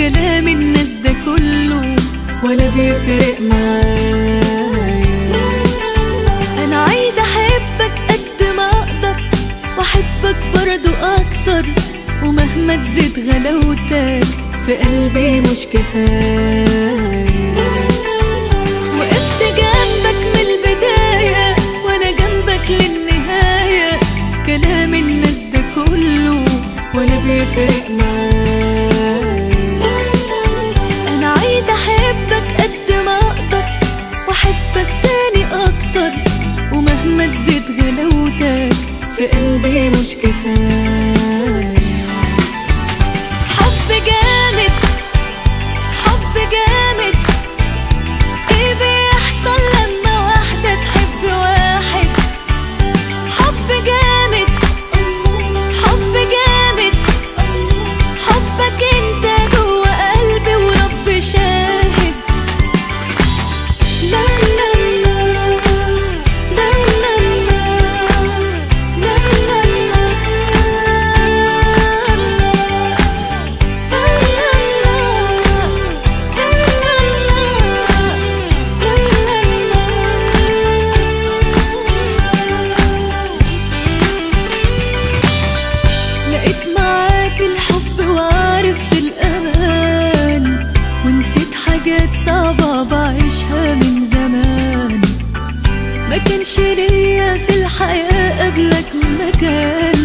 كلام الناس ده كله ولا بيفرق معايا. انا عايزة احبك قد ما اقدر واحبك برضو اكتر، ومهما تزيد غلاوتك في قلبي مش كفاية. وقفت جنبك من البداية وانا جنبك للنهاية، كلام الناس ده كله ولا بيفرق معايا. انا عايزة احبك قد ما اقدر واحبك تاني اكتر، ومهما تزيد غلاوتك في قلبي مش كفاية. حب جامد حب جامد، ايه بيحصل لما واحدة تحب واحد؟ حب جامد حب جامد، حبك انت جوا قلبي ورب شاهد. لا لا لا لا لا لا لا لقيت معاك الحب وعرفت الأمان، ونسيت حاجات صعبة بعيشها من زمان. ما كانش ليا في الحياة قبلك مكان،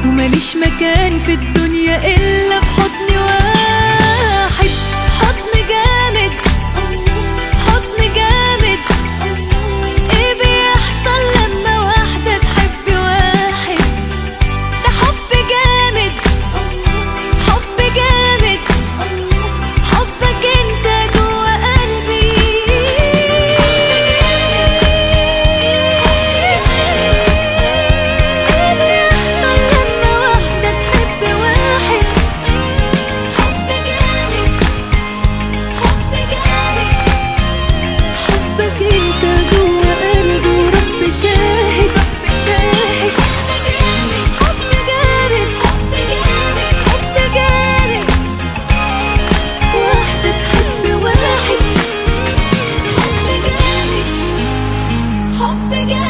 وماليش مكان في الدنيا إلا في حضن واحد. حضن جامد حضن جامد، ايه بيحصل لما واحدة تحب واحد؟ ده حب جامد حب جامد، حبك انت جوا قلبي. ايه بيحصل لما واحدة تحب واحد؟ حب جامد حب جامد، حبك انت جوا قلبي ورب شاهد. حب جامد حب جامد حب جامد، واحدة تحب واحد. حب جامد حب جامد.